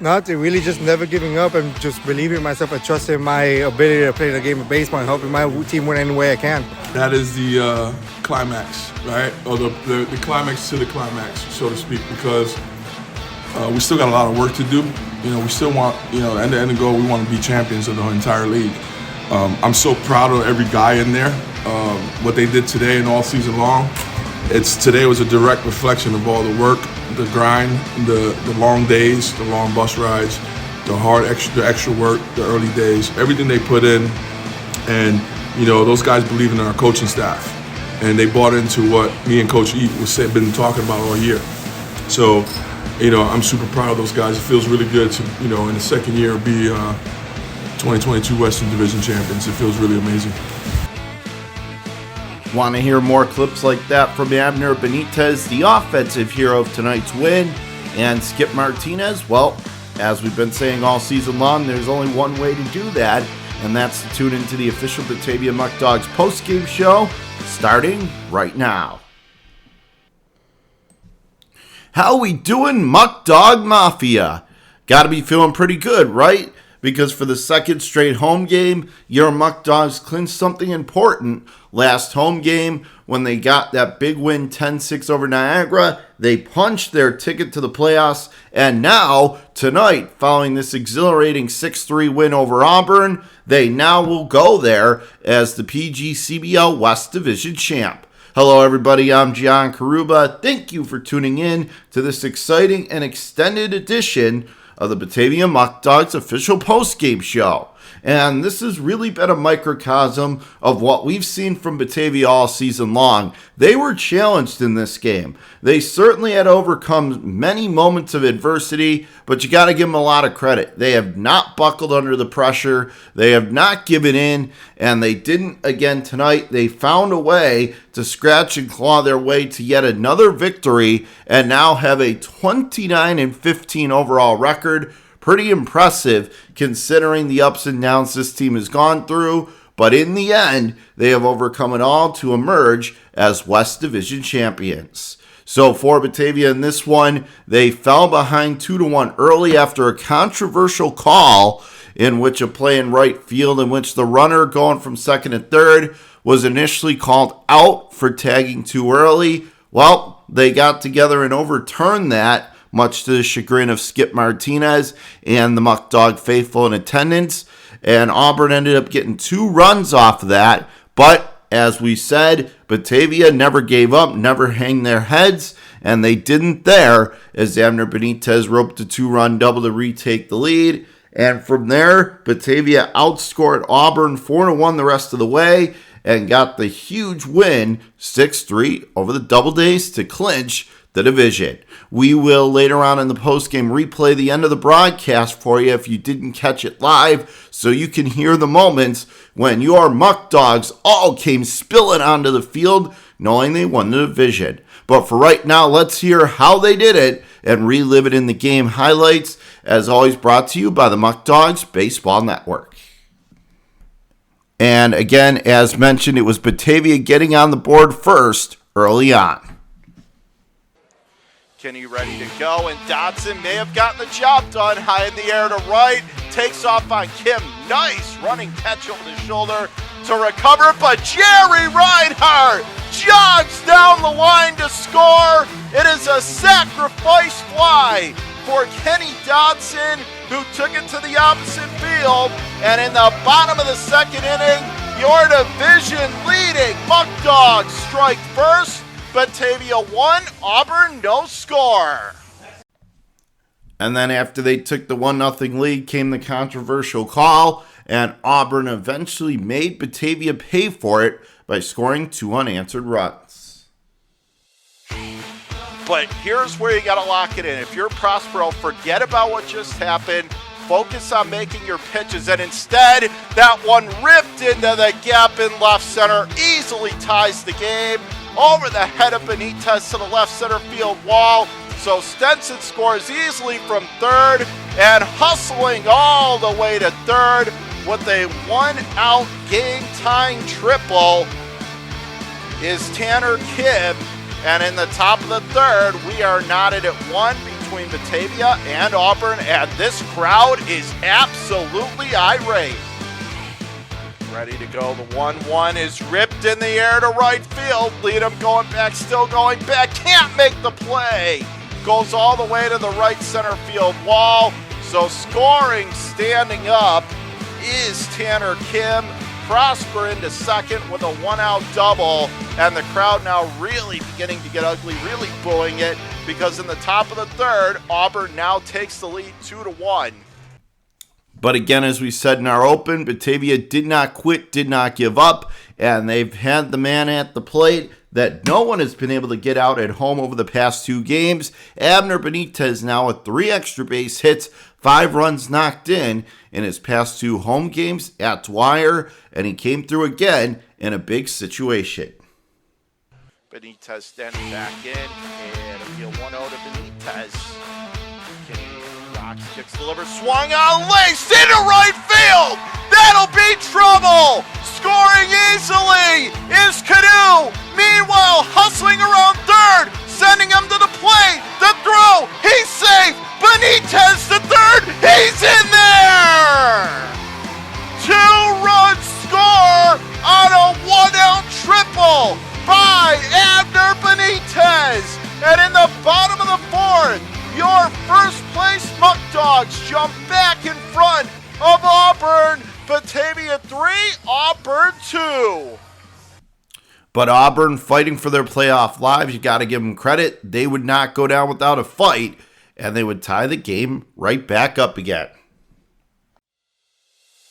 Nothing, really just never giving up and just believing in myself and trusting my ability to play the game of baseball and helping my team win any way I can. That is the climax, right? Or the climax to the climax, so to speak, because we still got a lot of work to do. We still want, at the end of the goal, we want to be champions of the entire league. I'm so proud of every guy in there. What they did today and all season long. Today was a direct reflection of all the work, the grind, the long days, the long bus rides, the extra work, the early days, everything they put in. And, those guys believe in our coaching staff. And they bought into what me and Coach E been talking about all year. So, I'm super proud of those guys. It feels really good to, in the second year be 2022 Western Division champions. It feels really amazing. Want to hear more clips like that from Abner Benitez, the offensive hero of tonight's win, and Skip Martinez? Well, as we've been saying all season long, there's only one way to do that, and that's to tune into the official Batavia Muckdogs postgame show, starting right now. How we doing, Muckdog Mafia? Gotta be feeling pretty good, right? Because for the second straight home game, your Muckdogs clinched something important. Last home game, when they got that big win 10-6 over Niagara, they punched their ticket to the playoffs. And now, tonight, following this exhilarating 6-3 win over Auburn, they now will go there as the PGCBL West Division champ. Hello, everybody. I'm John Karuba. Thank you for tuning in to this exciting and extended edition of the Batavia Muckdogs official postgame show. And this has really been a microcosm of what we've seen from Batavia all season long. They were challenged in this game. They certainly had overcome many moments of adversity, but you got to give them a lot of credit. They have not buckled under the pressure. They have not given in, and they didn't again tonight. They found a way to scratch and claw their way to yet another victory and now have a 29-15 overall record. Pretty impressive considering the ups and downs this team has gone through, but in the end, they have overcome it all to emerge as West Division champions. So for Batavia in this one, they fell behind 2-1 early after a controversial call in which a play in right field in which the runner going from second and third was initially called out for tagging too early. Well, they got together and overturned that, much to the chagrin of Skip Martinez and the Muckdog faithful in attendance. And Auburn ended up getting 2 runs off of that. But as we said, Batavia never gave up, never hang their heads, and they didn't there as Abner Benitez roped a 2-run double to retake the lead. And from there, Batavia outscored Auburn 4-1 the rest of the way and got the huge win 6-3 over the DoubleDays to clinch the division. We will later on in the postgame replay the end of the broadcast for you if you didn't catch it live, so you can hear the moments when your Muckdogs all came spilling onto the field knowing they won the division. But for right now, let's hear how they did it and relive it in the game highlights, as always brought to you by the Muckdogs Baseball Network. And again, as mentioned, it was Batavia getting on the board first early on. Kenny ready to go, and Dodson may have gotten the job done. High in the air to right, takes off on Kim. Nice running catch over the shoulder to recover, but Jerry Reinhardt jogs down the line to score. It is a sacrifice fly for Kenny Dodson, who took it to the opposite field. And in the bottom of the second inning, your division leading Muckdogs strike first. Batavia 1, Auburn no score. And then after they took the 1-0 lead came the controversial call, and Auburn eventually made Batavia pay for it by scoring 2 unanswered runs. But here's where you got to lock it in. If you're Prospero, forget about what just happened. Focus on making your pitches, and instead, that one ripped into the gap in left center, easily ties the game. Over the head of Benitez to the left center field wall. So Stenson scores easily from third, and hustling all the way to third with a 1-out game-tying triple is Tanner Kidd. And in the top of the third, we are knotted at 1 between between Batavia and Auburn, and this crowd is absolutely irate. Ready to go. The 1-1 is ripped in the air to right field. Leadham going back, still going back. Can't make the play. Goes all the way to the right center field wall. So scoring, standing up, is Tanner Kim. Prosper into second with a 1-out double. And the crowd now really beginning to get ugly, really booing it, because in the top of the third, Auburn now takes the lead 2-1. But again, as we said in our open, Batavia did not quit, did not give up, and they've had the man at the plate that no one has been able to get out at home over the past 2 games. Abner Benitez now with 3 extra base hits, 5 runs knocked in his past 2 home games at Dwyer, and he came through again in a big situation. Benitez standing back in, and a 1-0 to Benitez. Rocks, kicks delivered, swung on, laced into right field. That'll be trouble. Scoring easily is Canoe. Meanwhile, hustling around third, sending him to the plate. The throw, he's safe. Benitez to third, he's in there. 2-run score on a 1-out triple by Abner Benitez. And in the bottom of the 4th, your first place Muckdogs jump back in front of Auburn. Batavia 3, Auburn 2. But Auburn fighting for their playoff lives, you got to give them credit. They would not go down without a fight, and they would tie the game right back up again.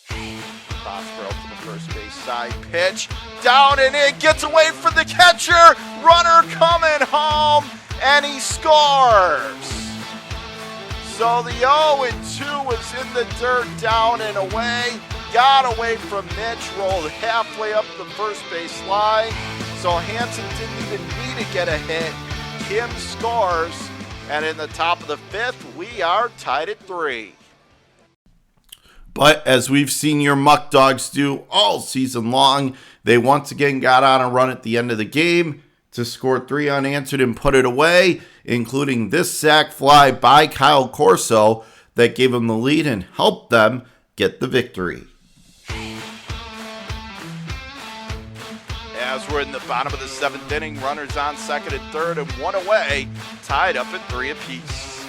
Prosper up to the first base side pitch. Down and in, gets away from the catcher. Runner coming home, and he scores. So the 0-2 was in the dirt, down and away. Got away from Mitch, rolled halfway up the first base line. So Hansen didn't even need to get a hit. Kim scores, and in the top of the 5th, we are tied at 3. But as we've seen your Muckdogs do all season long, they once again got on a run at the end of the game to score 3 unanswered and put it away, including this sac fly by Kyle Corso that gave them the lead and helped them get the victory. As we're in the bottom of the 7th inning, runners on second and third and 1 away, tied up at 3 apiece.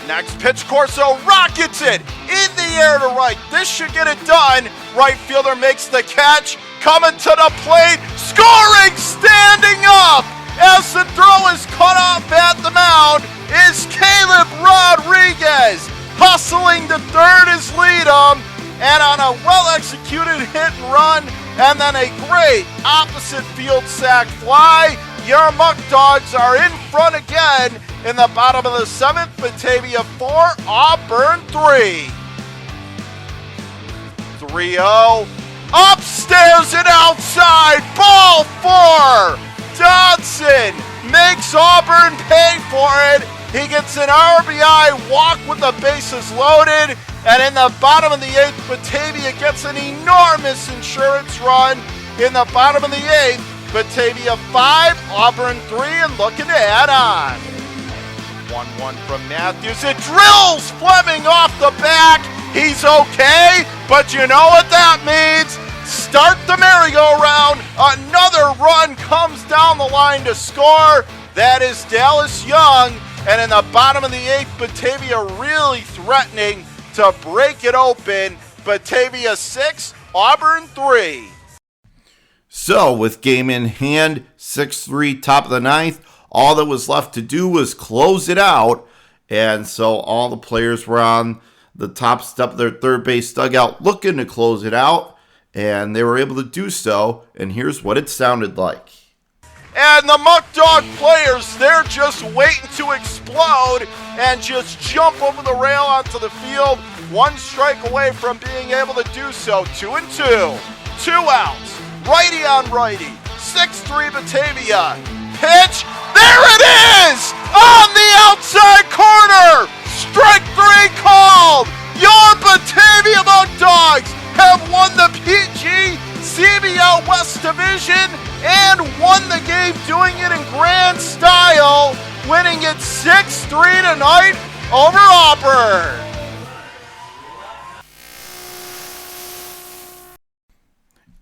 Next pitch, Corso rockets it in the air to right. This should get it done. Right fielder makes the catch, coming to the plate, scoring, standing up. As the throw is cut off at the mound is Caleb Rodriguez. Hustling to third is Leadham, and on a well-executed hit and run, and then a great opposite field sac fly, your Muckdogs are in front again in the bottom of the 7th. Batavia 4, Auburn 3. 3-0. Upstairs and outside, ball 4. Dodson makes Auburn pay for it. He gets an RBI walk with the bases loaded. And in the bottom of the 8th, Batavia gets an enormous insurance run. In the bottom of the 8th, Batavia 5, Auburn 3, and looking to add on. 1-1 from Matthews. It drills Fleming off the back. He's okay, but you know what that means. Start the merry-go-round. Another run comes down the line to score. That is Dallas Young. And in the bottom of the 8th, Batavia really threatening to break it open. Batavia 6, Auburn 3. So, with game in hand, 6-3, top of the 9th, all that was left to do was close it out. And so all the players were on the top step of their third base dugout looking to close it out. And they were able to do so. And here's what it sounded like. And the Muckdog players, they're just waiting to explode and just jump over the rail onto the field. 1 strike away from being able to do so. 2-2. 2 outs. Righty on righty. 6-3 Batavia. Pitch. There it is! On the outside corner! Strike 3 called! Your Batavia Muckdogs have won the PG CBL West Division and won the game, doing it in grand style, winning it tonight over Auburn.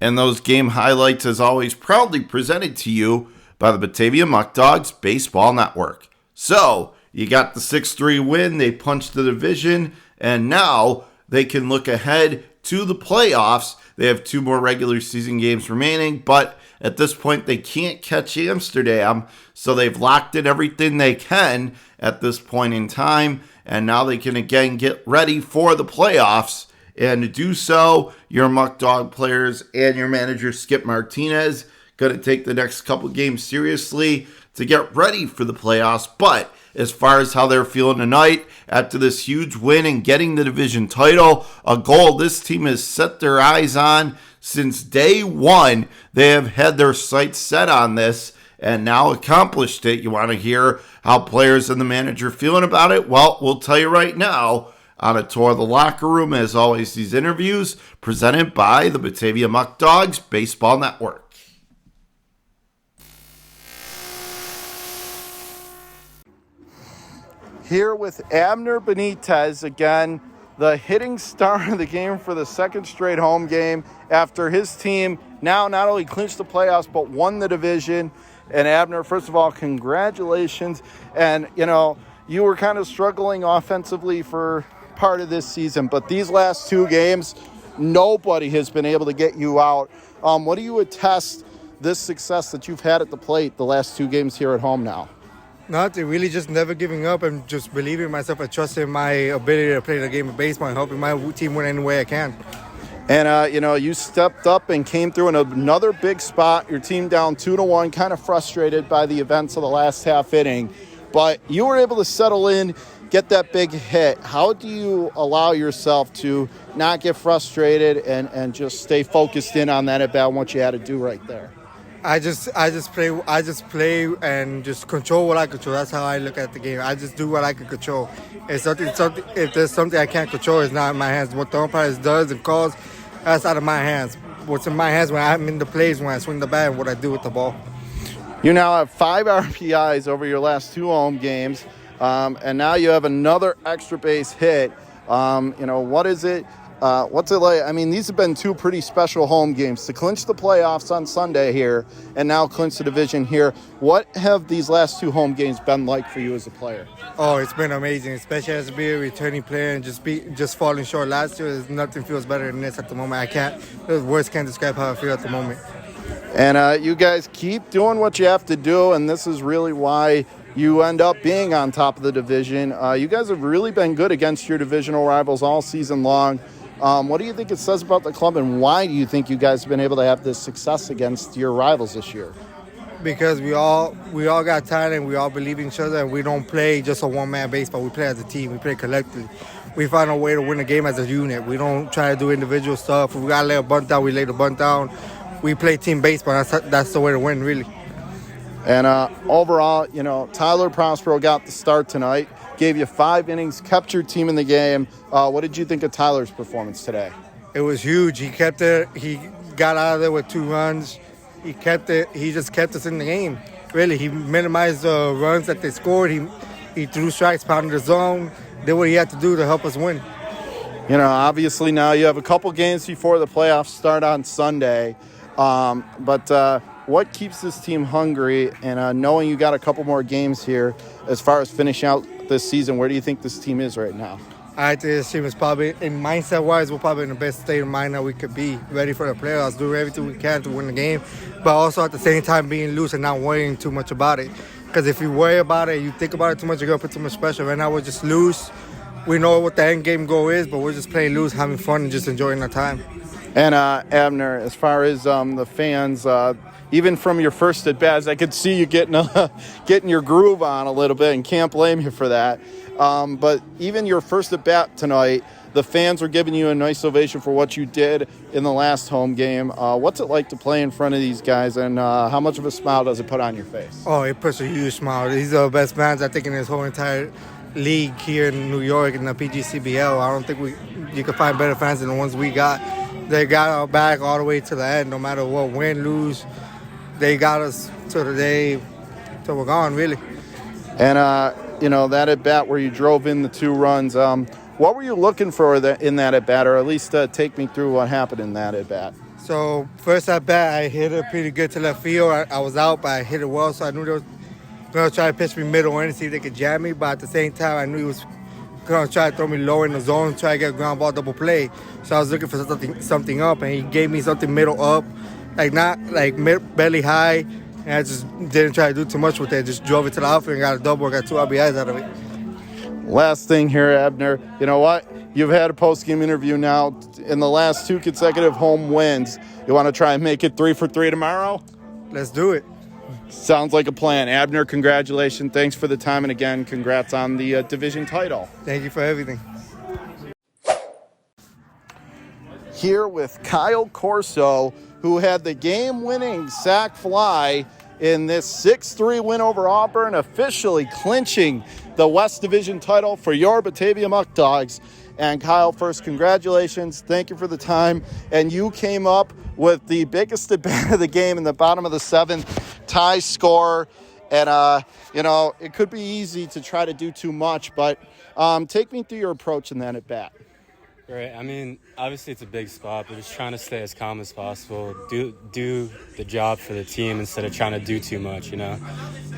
And those game highlights, as always, proudly presented to you by the Batavia Muckdogs Baseball Network. So, you got the 6-3 win, they punched the division, and now they can look ahead to the playoffs. They have 2 more regular season games remaining, but at this point they can't catch Amsterdam, so they've locked in everything they can at this point in time, and now they can again get ready for the playoffs. And to do so, your Muckdog players and your manager, Skip Martinez, going to take the next couple games seriously to get ready for the playoffs. But as far as how they're feeling tonight, after this huge win and getting the division title, a goal this team has set their eyes on since day one. They have had their sights set on this and now accomplished it. You want to hear how players and the manager feeling about it? Well, we'll tell you right now on a tour of the locker room. As always, these interviews presented by the Batavia Muckdogs Baseball Network. Here with Abner Benitez, again, the hitting star of the game for the second straight home game after his team now not only clinched the playoffs but won the division. And Abner, first of all, congratulations. And, you were kind of struggling offensively for part of this season, but these last 2 games, nobody has been able to get you out. What do you attest this success that you've had at the plate the last 2 games here at home now? Nothing, really just never giving up and just believing in myself and trusting my ability to play the game of baseball and helping my team win any way I can. And, you stepped up and came through in another big spot. Your team down 2-1, kind of frustrated by the events of the last half inning. But you were able to settle in, get that big hit. How do you allow yourself to not get frustrated and just stay focused in on that at bat and what you had to do right there? I just play and just control what I control. That's how I look at the game. I just do what I can control. If there's something I can't control, it's not in my hands. What the umpire does and calls, that's out of my hands. What's in my hands when I'm in the plays, when I swing the bat, and what I do with the ball. You now have 5 RBIs over your last 2 home games, and now you have another extra base hit. What is it? What's it like? I mean, these have been 2 pretty special home games to clinch the playoffs on Sunday here and now clinch the division here. What have these last 2 home games been like for you as a player? Oh, it's been amazing, especially as a returning player and just falling short last year. Nothing feels better than this at the moment. The words can't describe how I feel at the moment. And you guys keep doing what you have to do, and this is really why you end up being on top of the division. You guys have really been good against your divisional rivals all season long. What do you think it says about the club, and why do you think you guys have been able to have this success against your rivals this year? Because we all got talent, we all believe in each other, and we don't play just a one-man baseball. We play as a team. We play collectively. We find a way to win a game as a unit. We don't try to do individual stuff. If we got to lay a bunt down, we lay the bunt down. We play team baseball. That's the way to win, really. And overall, Tyler Prospero got the start tonight, gave you 5 innings, kept your team in the game. What did you think of Tyler's performance today? It was huge. He kept it. He got out of there with 2 runs. He kept it. He just kept us in the game. Really, he minimized the runs that they scored. He threw strikes, pounded the zone, did what he had to do to help us win. Obviously now you have a couple games before the playoffs start on Sunday. But what keeps this team hungry? And knowing you got a couple more games here, as far as finishing out this season, where do you think this team is right now? I think this team is probably, in mindset-wise, we're probably in the best state of mind that we could be, ready for the playoffs, do everything we can to win the game, but also at the same time being loose and not worrying too much about it. Because if you worry about it, you think about it too much, you're going to put too much pressure. Right now we're just loose. We know what the end game goal is, but we're just playing loose, having fun, and just enjoying our time. And Abner, as far as the fans, even from your first at-bats, I could see you getting your groove on a little bit, and can't blame you for that. But even your first at-bat tonight, the fans were giving you a nice ovation for what you did in the last home game. What's it like to play in front of these guys, and how much of a smile does it put on your face? Oh, it puts a huge smile. These are the best fans, I think, in this whole entire league here in New York in the PGCBL. I don't think you can find better fans than the ones we got. They got our back all the way to the end, no matter what, win, lose. They got us to the day till we're gone, really. And that at bat where you drove in the 2 runs. What were you looking for in that at bat, or at least take me through what happened in that at bat? So first at bat, I hit it pretty good to left field. I was out, but I hit it well, so I knew they were going to try to pitch me middle in to see if they could jam me. But at the same time, I knew he was going to try to throw me low in the zone, try to get a ground ball double play. So I was looking for something up, and he gave me something middle up, not belly high. And I just didn't try to do too much with it. Just drove it to the outfield and got a double. Got 2 RBIs out of it. Last thing here, Abner. You know what? You've had a post-game interview now. In the last 2 consecutive home wins, you want to try and make it 3 for 3 tomorrow? Let's do it. Sounds like a plan. Abner, congratulations. Thanks for the time. And again, congrats on the division title. Thank you for everything. Here with Kyle Corso, who had the game-winning sac fly in this 6-3 win over Auburn, officially clinching the West Division title for your Batavia Muckdogs. And Kyle, first, congratulations. Thank you for the time. And you came up with the biggest at bat of the game in the bottom of the 7th, tie score. And, it could be easy to try to do too much, but take me through your approach in that at bat. Right. I mean, obviously it's a big spot, but just trying to stay as calm as possible. Do the job for the team instead of trying to do too much,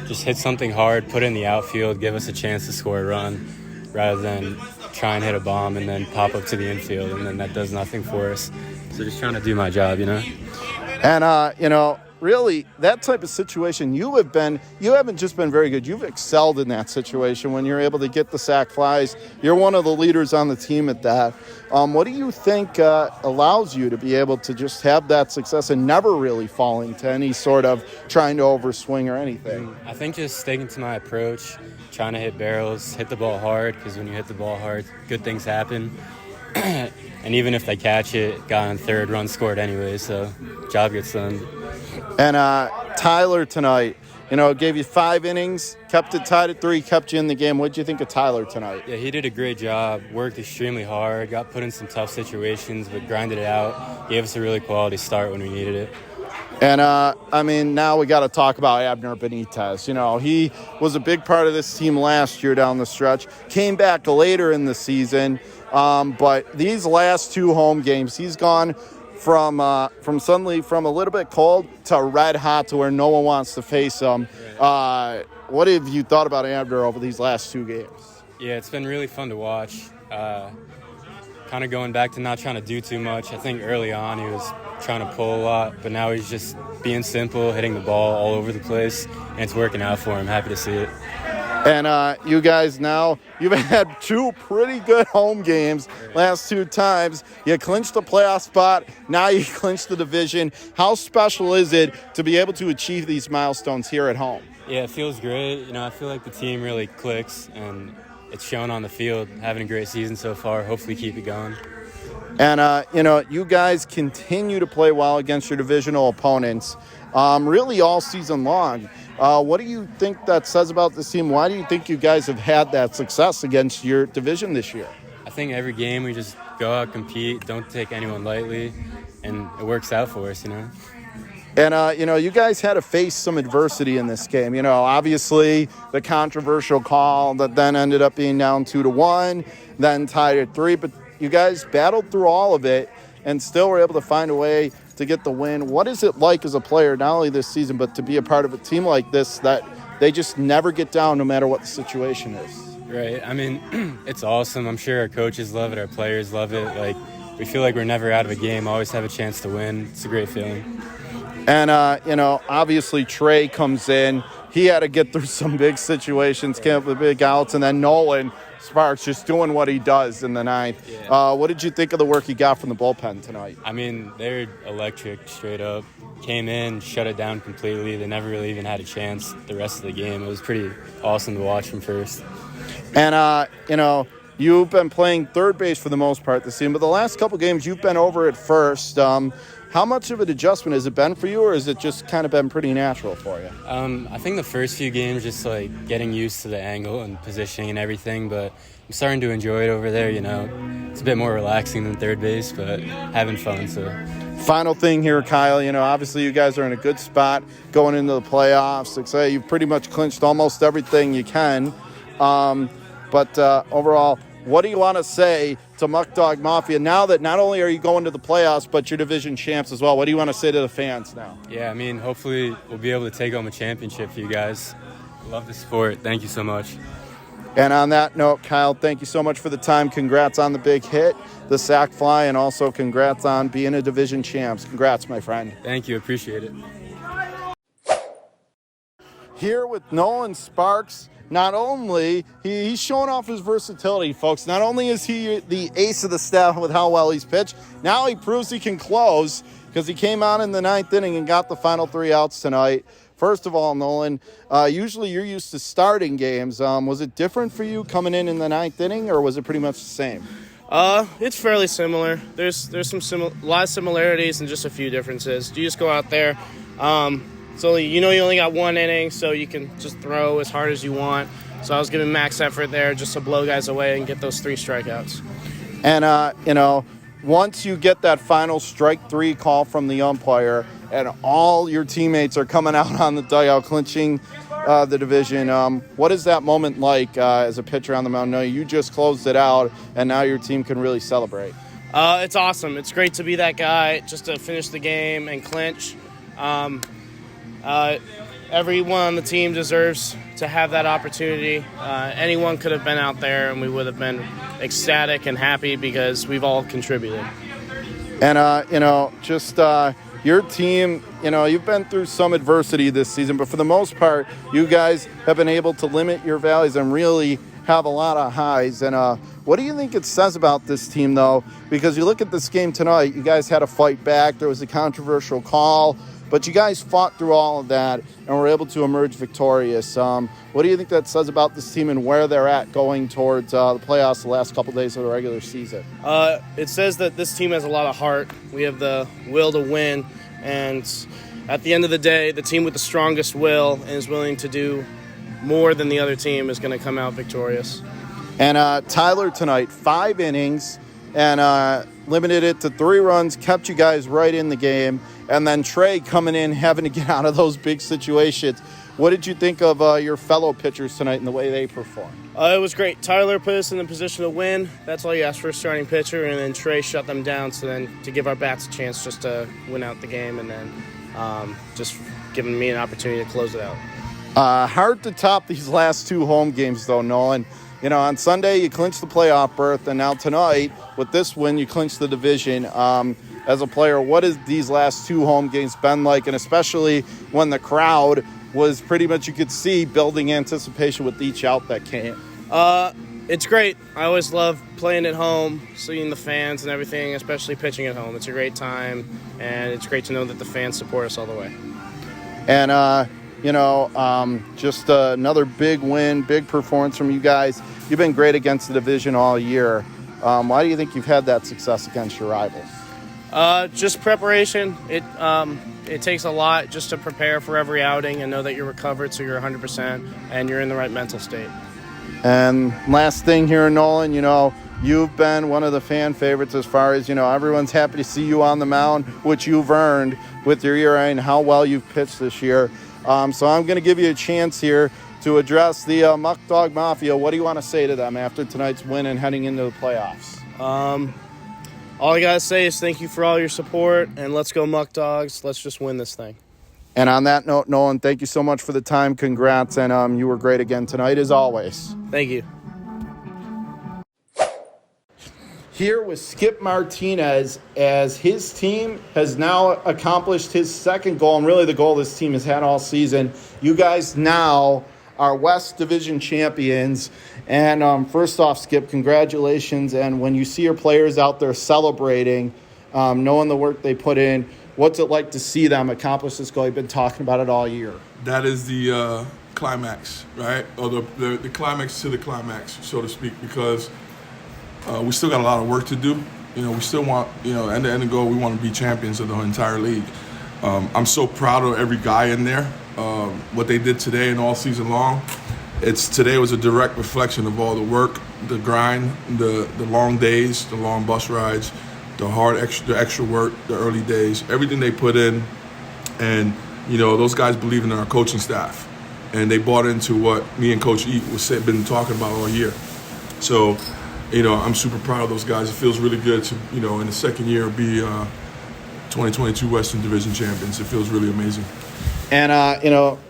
Just hit something hard, put it in the outfield, give us a chance to score a run rather than try and hit a bomb and then pop up to the infield, and then that does nothing for us. So just trying to do my job, And, really, that type of situation, you haven't just been very good. You've excelled in that situation when you're able to get the sac flies. You're one of the leaders on the team at that. What do you think allows you to be able to just have that success and never really falling to any sort of trying to overswing or anything? I think just sticking to my approach, trying to hit barrels, hit the ball hard, because when you hit the ball hard, good things happen. And even if they catch it, got on 3rd, run scored anyway, so job gets done. And Tyler tonight, gave you 5 innings, kept it tied at 3, kept you in the game. What did you think of Tyler tonight? Yeah, he did a great job, worked extremely hard, got put in some tough situations, but grinded it out, gave us a really quality start when we needed it. And, now we got to talk about Abner Benitez. He was a big part of this team last year down the stretch, came back later in the season, but these last 2 home games, he's gone from suddenly from a little bit cold to red hot to where no one wants to face him. What have you thought about Abner over these last 2 games? Yeah, it's been really fun to watch. Kind of going back to not trying to do too much. I think early on he was trying to pull a lot, but now he's just being simple, hitting the ball all over the place, and it's working out for him. Happy to see it. And you guys now, you've had 2 pretty good home games last 2 times. You clinched the playoff spot. Now you clinched the division. How special is it to be able to achieve these milestones here at home? Yeah, it feels great. I feel like the team really clicks, and it's shown on the field. Having a great season so far. Hopefully keep it going. And, you guys continue to play well against your divisional opponents really all season long. What do you think that says about this team? Why do you think you guys have had that success against your division this year? I think every game we just go out, compete, don't take anyone lightly, and it works out for us, And, you guys had to face some adversity in this game. Obviously the controversial call that then ended up being down 2-1, then tied at 3. But you guys battled through all of it and still were able to find a way to get the win. What is it like as a player, not only this season, but to be a part of a team like this that they just never get down no matter what the situation is? Right. I mean, it's awesome. I'm sure our coaches love it. Our players love it. We feel like we're never out of a game, always have a chance to win. It's a great feeling. And, obviously Trey comes in. He had to get through some big situations, came up with big outs, and then Nolan Sparks just doing what he does in the 9th. Yeah. What did you think of the work he got from the bullpen tonight? I mean, they're electric, straight up. Came in, shut it down completely. They never really even had a chance the rest of the game. It was pretty awesome to watch from first. And, you've been playing third base for the most part this season, but the last couple games you've been over at first. How much of an adjustment has it been for you, or has it just kind of been pretty natural for you? I think the first few games just getting used to the angle and positioning and everything, but I'm starting to enjoy it over there. It's a bit more relaxing than third base, but having fun. So, final thing here, Kyle. Obviously you guys are in a good spot going into the playoffs. Like say, you've pretty much clinched almost everything you can. But overall, what do you want to say to Muckdog Mafia now that not only are you going to the playoffs, but you're division champs as well? What do you want to say to the fans now? Yeah, I mean, hopefully we'll be able to take home a championship for you guys. Love the sport. Thank you so much. And on that note, Kyle, thank you so much for the time. Congrats on the big hit, the sack fly, and also congrats on being a division champs. Congrats, my friend. Thank you. Appreciate it. Here with Nolan Sparks, not only he's showing off his versatility, folks. Not only is he the ace of the staff with how well he's pitched, now he proves he can close because he came on in the ninth inning and got the final 3 outs tonight. First of all, Nolan, usually you're used to starting games. Was it different for you coming in the ninth inning, or was it pretty much the same? It's fairly similar. There's some a lot of similarities and just a few differences. You just go out there. So you only got 1 inning, so you can just throw as hard as you want. So I was giving max effort there just to blow guys away and get those 3 strikeouts. And once you get that final strike 3 call from the umpire, and all your teammates are coming out on the dugout clinching the division, what is that moment like as a pitcher on the mound? No, you just closed it out, and now your team can really celebrate. It's awesome. It's great to be that guy, just to finish the game and clinch. Everyone on the team deserves to have that opportunity. Anyone could have been out there, and we would have been ecstatic and happy because we've all contributed. And, your team, you've been through some adversity this season, but for the most part, you guys have been able to limit your valleys and really have a lot of highs. And what do you think it says about this team, though? Because you look at this game tonight, you guys had to fight back. There was a controversial call, but you guys fought through all of that and were able to emerge victorious. What do you think that says about this team and where they're at going towards the playoffs the last couple days of the regular season? It says that this team has a lot of heart. We have the will to win, and at the end of the day, the team with the strongest will and is willing to do more than the other team is going to come out victorious. And Tyler tonight, 5 innings, and limited it to 3 runs, kept you guys right in the game. And then Trey coming in, having to get out of those big situations. What did you think of your fellow pitchers tonight and the way they performed? It was great. Tyler put us in the position to win. That's all you ask for a starting pitcher. And then Trey shut them down to give our bats a chance just to win out the game, and then just giving me an opportunity to close it out. Hard to top these last 2 home games, though, Nolan. On Sunday you clinched the playoff berth, and now tonight with this win you clinched the division. As a player, what has these last 2 home games been like, and especially when the crowd was pretty much, you could see, building anticipation with each out that came? It's great. I always love playing at home, seeing the fans and everything, especially pitching at home. It's a great time, and it's great to know that the fans support us all the way. And, just another big win, big performance from you guys. You've been great against the division all year. Why do you think you've had that success against your rivals? Just preparation. It takes a lot just to prepare for every outing and know that you're recovered, so you're 100% and you're in the right mental state. And last thing here, Nolan, you've been one of the fan favorites as far as, everyone's happy to see you on the mound, which you've earned with your ERA and how well you've pitched this year. So I'm going to give you a chance here to address the Muckdog Mafia. What do you want to say to them after tonight's win and heading into the playoffs? All I got to say is thank you for all your support, and let's go Muckdogs. Let's just win this thing. And on that note, Nolan, thank you so much for the time. Congrats, and you were great again tonight as always. Thank you. Here with Skip Martinez, as his team has now accomplished his second goal, and really the goal this team has had all season. You guys now are West Division champions. And first off, Skip, congratulations. And when you see your players out there celebrating, knowing the work they put in, what's it like to see them accomplish this goal? You've been talking about it all year. That is the climax, right? Or the climax to the climax, so to speak, because we still got a lot of work to do. We still want, at the end of the goal, we want to be champions of the entire league. I'm so proud of every guy in there, what they did today and all season long. Today was a direct reflection of all the work, the grind, the long days, the long bus rides, the extra work, the early days, everything they put in. And, those guys believe in our coaching staff. and they bought into what me and Coach E been talking about all year. So, I'm super proud of those guys. It feels really good to, in the second year be 2022 Western Division champions. It feels really amazing. And,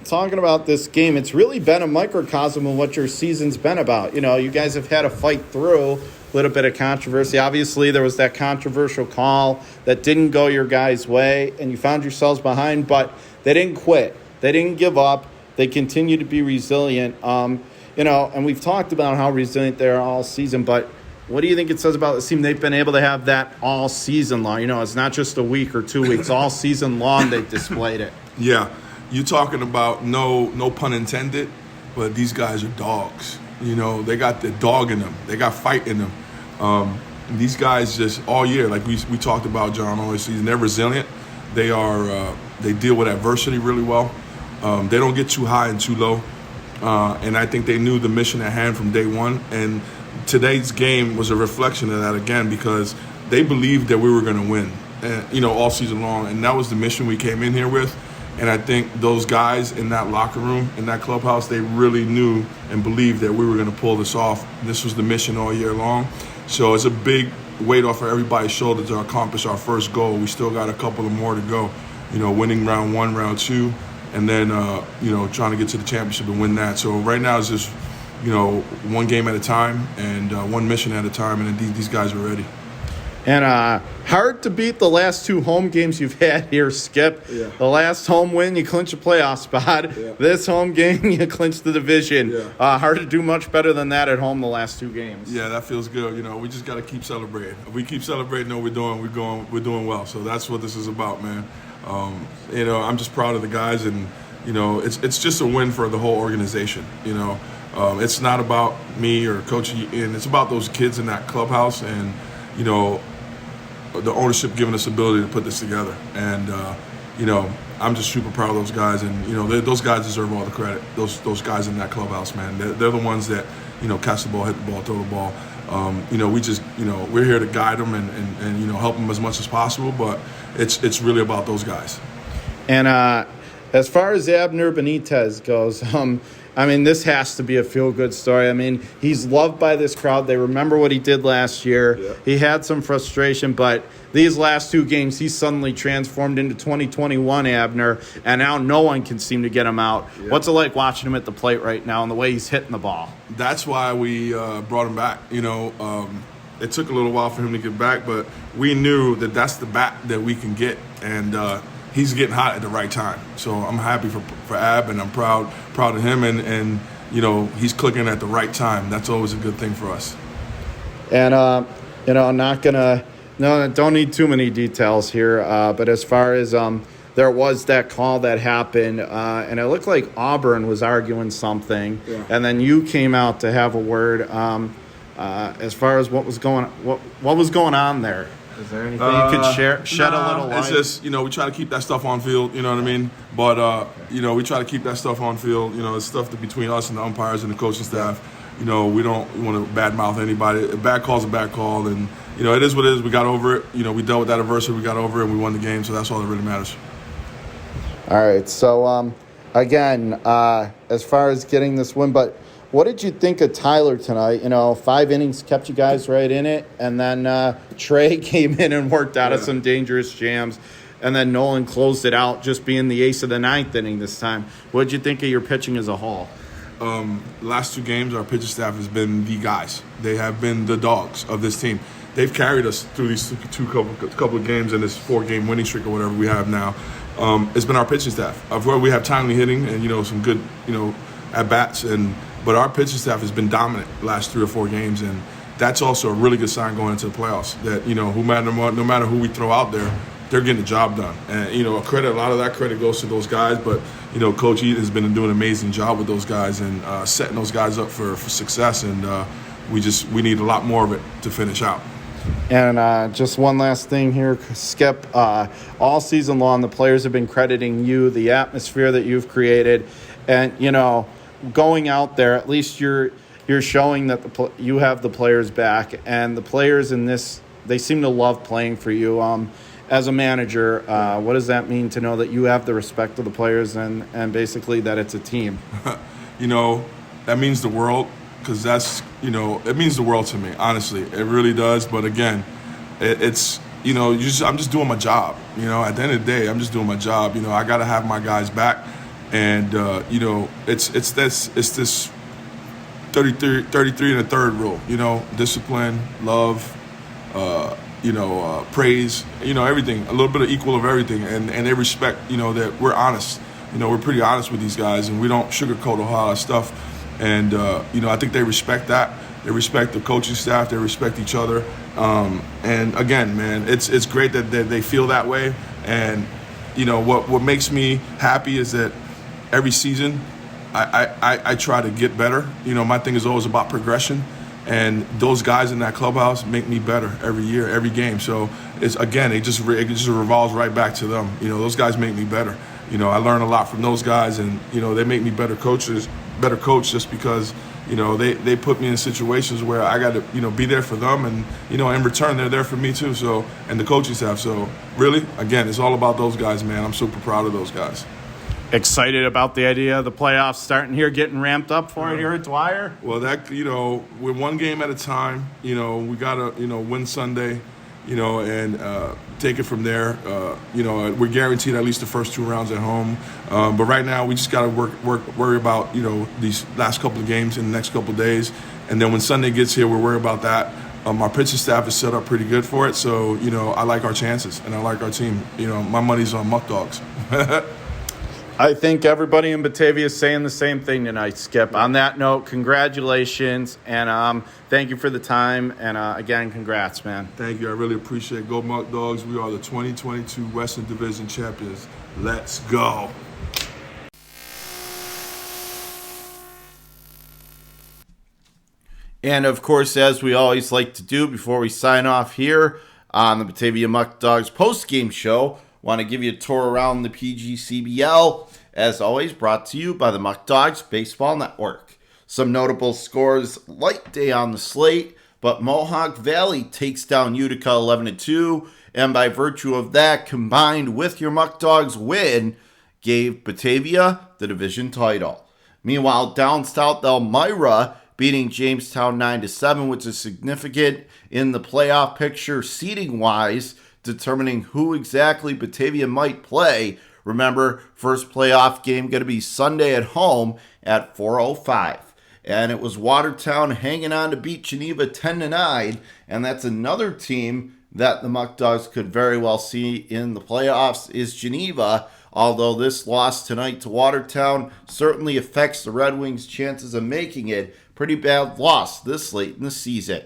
talking about this game, it's really been a microcosm of what your season's been about. You guys have had to fight through a little bit of controversy. Obviously, there was that controversial call that didn't go your guys' way, and you found yourselves behind, but they didn't quit. They didn't give up. They continue to be resilient. And we've talked about how resilient they are all season, but what do you think it says about the team? They've been able to have that all season long. It's not just a week or 2 weeks. All season long they've displayed it. Yeah. You're talking about, no pun intended, but these guys are dogs. They got the dog in them. They got fight in them. These guys just all year, like we talked about, John, all this season, they're resilient. They deal with adversity really well. They don't get too high and too low. And I think they knew the mission at hand from day one. And today's game was a reflection of that again, because they believed that we were going to win, all season long. And that was the mission we came in here with. And I think those guys in that locker room, in that clubhouse, they really knew and believed that we were going to pull this off. This was the mission all year long. So it's a big weight off of everybody's shoulder to accomplish our first goal. We still got a couple of more to go, winning round 1, round 2, and then, trying to get to the championship and win that. So right now it's just, one game at a time and one mission at a time, and these guys are ready. And hard to beat the last 2 home games you've had here, Skip. Yeah. The last home win, you clinch a playoff spot. Yeah. This home game, you clinch the division. Yeah. Hard to do much better than that at home the last 2 games. Yeah, that feels good. We just got to keep celebrating. If we keep celebrating what we're doing well. So that's what this is about, man. I'm just proud of the guys, and it's just a win for the whole organization. It's not about me or Coach Ian. It's about those kids in that clubhouse, and the ownership giving us the ability to put this together. And I'm just super proud of those guys, and those guys deserve all the credit. Those guys in that clubhouse, man, they're the ones that catch the ball, hit the ball, throw the ball. We're here to guide them and help them as much as possible, but it's really about those guys. And as far as Abner Benitez goes, this has to be a feel-good story. He's loved by this crowd. They remember what he did last year. Yeah. He had some frustration, but these last 2 games, he's suddenly transformed into 2021 Abner, and now no one can seem to get him out. Yeah. What's it like watching him at the plate right now and the way he's hitting the ball? That's why we brought him back. It took a little while for him to get back, but we knew that that's the bat that we can get, and he's getting hot at the right time. So I'm happy for Ab, and I'm proud of him, and he's clicking at the right time. That's always a good thing for us. And I'm not gonna don't need too many details here, but as far as there was that call that happened, and it looked like Auburn was arguing something, yeah. And then you came out to have a word. As far as what was going on there. Is there anything you could shed a little light? It's just, we try to keep that stuff on field, you know what I mean? But, we try to keep that stuff on field. It's stuff between us and the umpires and the coaching staff. We don't want to badmouth anybody. A bad call's a bad call, and, it is what it is. We got over it. We dealt with that adversity. We got over it, and we won the game, so that's all that really matters. All right, so, again, as far as getting this win, but what did you think of Tyler tonight? 5 innings kept you guys right in it, and then Trey came in and worked out of some dangerous jams, and then Nolan closed it out, just being the ace of the 9th inning this time. What did you think of your pitching as a whole? Last 2 games, our pitching staff has been the guys. They have been the dogs of this team. They've carried us through these couple of games and this 4-game winning streak or whatever we have now. It's been our pitching staff. Of course, we have timely hitting and some good at bats But our pitching staff has been dominant the last 3 or 4 games, and that's also a really good sign going into the playoffs. That no matter who we throw out there, they're getting the job done. And a lot of that credit goes to those guys. But Coach Eden has been doing an amazing job with those guys and setting those guys up for success. And we need a lot more of it to finish out. And just one last thing here, Skip. All season long, the players have been crediting you, the atmosphere that you've created, and going out there, at least you're showing that you have the players back, and the players in this, they seem to love playing for you. as a manager, what does that mean to know that you have the respect of the players and basically that it's a team? That means the world, because it means the world to me, honestly. It really does. But again, I'm just doing my job. At the end of the day, I'm just doing my job. I got to have my guys back. And, it's this 33 and a third rule, discipline, love, praise, everything, a little bit of equal of everything. And they respect, that we're honest. We're pretty honest with these guys, and we don't sugarcoat a whole lot of stuff. And, I think they respect that. They respect the coaching staff. They respect each other. And again, man, it's great that they feel that way. And, what makes me happy is that every season I try to get better. My thing is always about progression. And those guys in that clubhouse make me better every year, every game. So it just revolves right back to them. Those guys make me better. I learn a lot from those guys, and they make me better coach just because they put me in situations where I got to be there for them, and in return they're there for me too. So, and the coaching staff. So really, again, it's all about those guys, man. I'm super proud of those guys. Excited about the idea of the playoffs starting here, getting ramped up for it here at Dwyer? Well, we're one game at a time. We gotta win Sunday. And take it from there. We're guaranteed at least the first 2 rounds at home. But right now, we just got to worry about, these last couple of games in the next couple of days. And then when Sunday gets here, we're worried about that. Our pitching staff is set up pretty good for it. So, I like our chances, and I like our team. My money's on Muckdogs. I think everybody in Batavia is saying the same thing tonight, Skip. On that note, congratulations, and thank you for the time, and again, congrats, man. Thank you. I really appreciate it. Go Muckdogs. We are the 2022 Western Division champions. Let's go. And, of course, as we always like to do before we sign off here on the Batavia Muckdogs post-game show, want to give you a tour around the PGCBL, as always, brought to you by the Muckdogs Baseball Network. Some notable scores: light day on the slate, but Mohawk Valley takes down Utica 11-2, and by virtue of that, combined with your Muckdogs win, gave Batavia the division title. Meanwhile, down south, Elmira beating Jamestown 9-7, which is significant in the playoff picture seeding-wise, determining who exactly Batavia might play. Remember, first playoff game going to be Sunday at home at 4:05. And it was Watertown hanging on to beat Geneva 10-9, and that's another team that the Muckdogs could very well see in the playoffs is Geneva, although this loss tonight to Watertown certainly affects the Red Wings' chances of making it. Pretty bad loss this late in the season.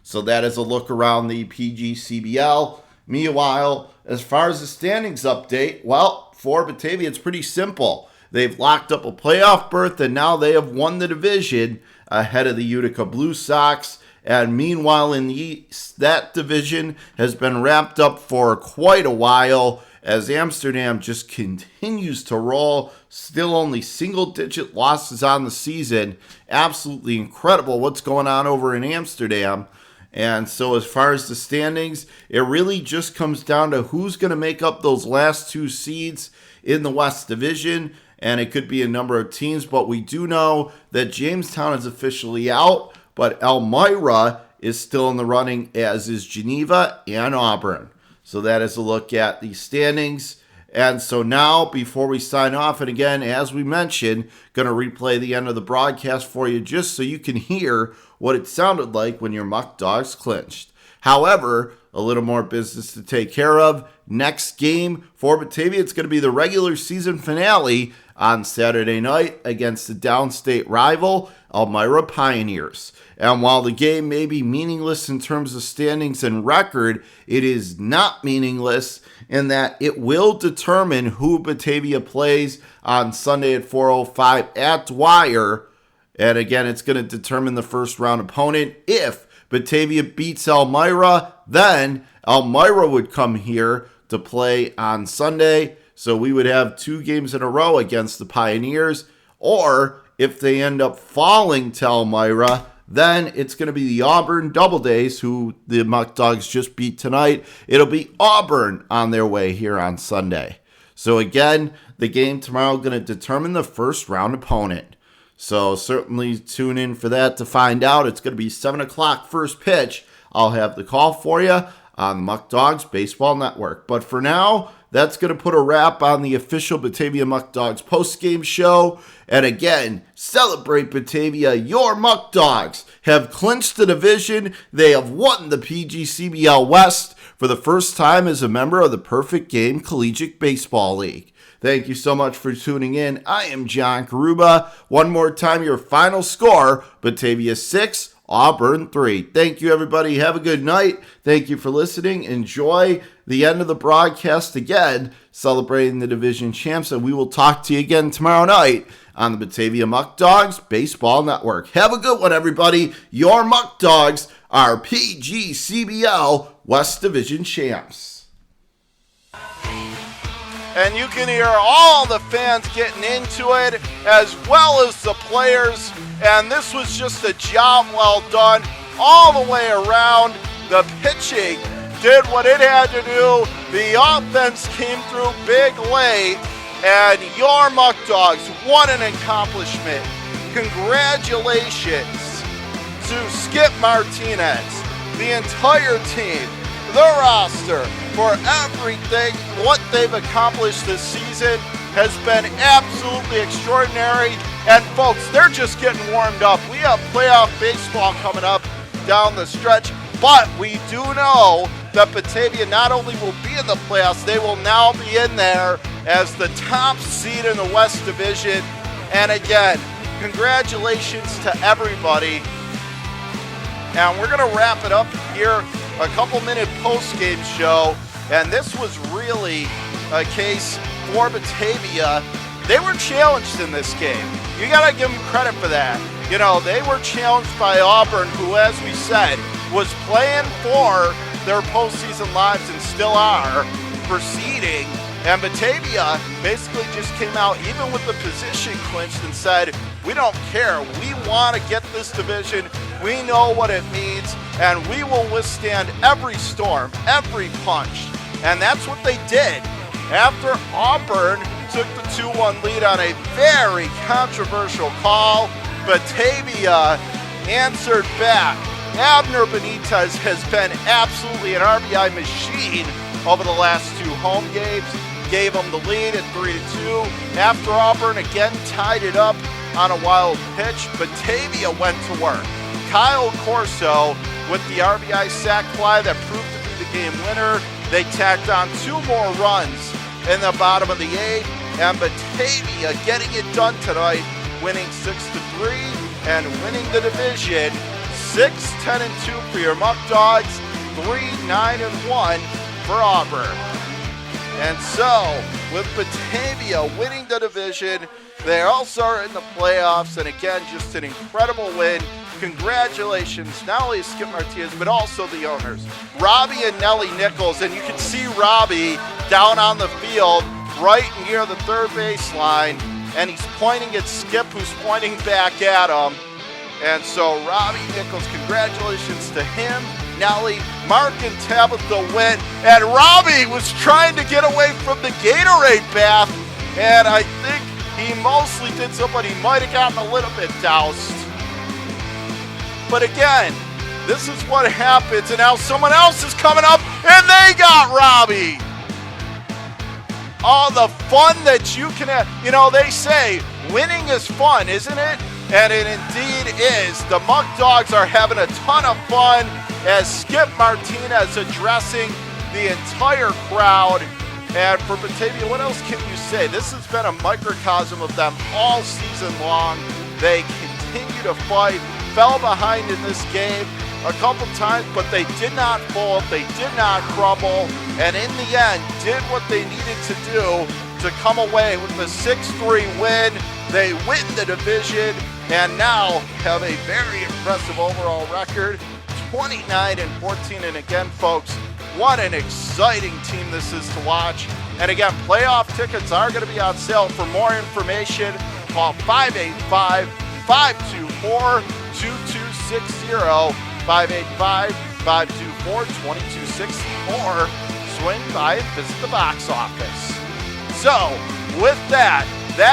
So that is a look around the PGCBL. Meanwhile, as far as the standings update, well, for Batavia, it's pretty simple. They've locked up a playoff berth, and now they have won the division ahead of the Utica Blue Sox. And meanwhile, in the East, that division has been wrapped up for quite a while as Amsterdam just continues to roll. Still only single-digit losses on the season. Absolutely incredible what's going on over in Amsterdam. And so as far as the standings, it really just comes down to who's going to make up those last 2 seeds in the West Division. And it could be a number of teams, but we do know that Jamestown is officially out, but Elmira is still in the running, as is Geneva and Auburn. So that is a look at the standings. And so now, before we sign off, and again, as we mentioned, going to replay the end of the broadcast for you just so you can hear what it sounded like when your Muckdogs clinched. However, a little more business to take care of. Next game for Batavia, it's going to be the regular season finale on Saturday night against the downstate rival, Elmira Pioneers. And while the game may be meaningless in terms of standings and record, it is not meaningless in that it will determine who Batavia plays on Sunday at 4:05 at Dwyer. And again, it's going to determine the first round opponent. If Batavia beats Elmira, then Elmira would come here to play on Sunday. So we would have 2 games in a row against the Pioneers. Or if they end up falling to Elmira, Then it's going to be the Auburn DoubleDays, who the Muckdogs just beat tonight. It'll be Auburn on their way here on Sunday. So again, the game tomorrow going to determine the first round opponent. So certainly tune in for that to find out. It's going to be 7 o'clock first pitch. I'll have the call for you on the Muckdogs Baseball Network. But for now, that's going to put a wrap on the official Batavia Muckdogs postgame show. And again, celebrate Batavia. Your Muckdogs have clinched the division. They have won the PGCBL West for the first time as a member of the Perfect Game Collegiate Baseball League. Thank you so much for tuning in. I am John Karuba. One more time, your final score, Batavia 6, Auburn 3. Thank you, everybody. Have a good night. Thank you for listening. Enjoy the end of the broadcast again, celebrating the division champs, and we will talk to you again tomorrow night on the Batavia Muckdogs Baseball Network. Have a good one, everybody. Your Muckdogs are PGCBL West Division champs. And you can hear all the fans getting into it, as well as the players. And this was just a job well done all the way around. The pitching did what it had to do. The offense came through big late. And your Muckdogs, what an accomplishment. Congratulations to Skip Martinez, the entire team, the roster, for everything. What they've accomplished this season has been absolutely extraordinary. And folks, they're just getting warmed up. We have playoff baseball coming up down the stretch, but we do know that Batavia not only will be in the playoffs, they will now be in there as the top seed in the West Division. And again, congratulations to everybody. And we're going to wrap it up here, a couple-minute post-game show. And this was really a case for Batavia. They were challenged in this game. You got to give them credit for that. You know, they were challenged by Auburn, who, as we said, was playing for their postseason lives and still are proceeding. And Batavia basically just came out, even with the position clinched, and said, we don't care. We want to get this division. We know what it means, and we will withstand every storm, every punch. And that's what they did. After Auburn took the 2-1 lead on a very controversial call, Batavia answered back. Abner Benitez has been absolutely an RBI machine over the last two home games. Gave them the lead at 3-2. After Auburn again tied it up on a wild pitch, Batavia went to work. Kyle Corso with the RBI sac fly that proved to be the game winner. They tacked on 2 more runs in the bottom of the 8th, and Batavia getting it done tonight, winning 6-3 and winning the division 6-10-2 for your Muckdogs, 3-9-1 for Auburn. And so, with Batavia winning the division, they also are in the playoffs, and again, just an incredible win. Congratulations, not only Skip Martinez, but also the owners, Robbie and Nellie Nichols. And you can see Robbie down on the field right near the third baseline, and he's pointing at Skip, who's pointing back at him. And so Robbie Nichols, congratulations to him, Nellie, Mark and Tabitha went, and Robbie was trying to get away from the Gatorade bath, and I think he mostly did so, but he might have gotten a little bit doused. But again, this is what happens, and now someone else is coming up, and they got Robbie. All the fun that you can have. You know, they say winning is fun, isn't it? And it indeed is. The Muckdogs are having a ton of fun as Skip Martinez addressing the entire crowd. And for Batavia, what else can you say? This has been a microcosm of them all season long. They continue to fight, fell behind in this game a couple times, but they did not fold, they did not crumble, and in the end did what they needed to do to come away with the 6-3 win. They win the division and now have a very impressive overall record, 29-14. And again, folks, what an exciting team this is to watch. And again, playoff tickets are going to be on sale. For more information, call 585-524-2266. 585-524-2260 or swing by and visit the box office. So, with that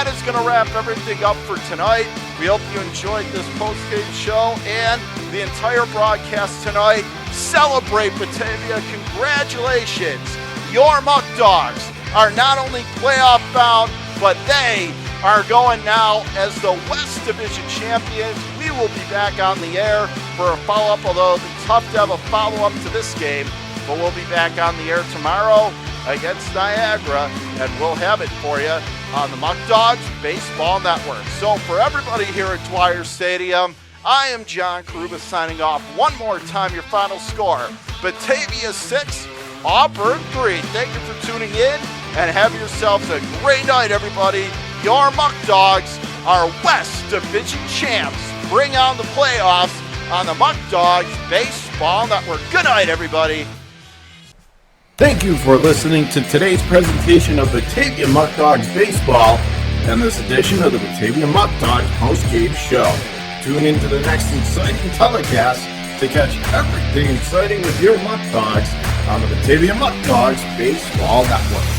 is going to wrap everything up for tonight. We hope you enjoyed this post-game show and the entire broadcast tonight. Celebrate Batavia. Congratulations. Your Muckdogs are not only playoff bound, but they are going now as the West Division champions. We will be back on the air for a follow-up, although it'll be tough to have a follow-up to this game. But we'll be back on the air tomorrow against Niagara, and we'll have it for you on the Muckdogs Baseball Network. So for everybody here at Dwyer Stadium, I am John Karuba signing off. One more time, your final score: Batavia 6, Auburn 3. Thank you for tuning in, and have yourselves a great night, everybody. Your Muckdogs are West Division champs. Bring on the playoffs on the Muckdogs Baseball Network. Good night, everybody. Thank you for listening to today's presentation of Batavia Muckdogs Baseball and this edition of the Batavia Muckdogs Post-Game Show. Tune into the next exciting telecast to catch everything exciting with your Muckdogs on the Batavia Muckdogs Baseball Network.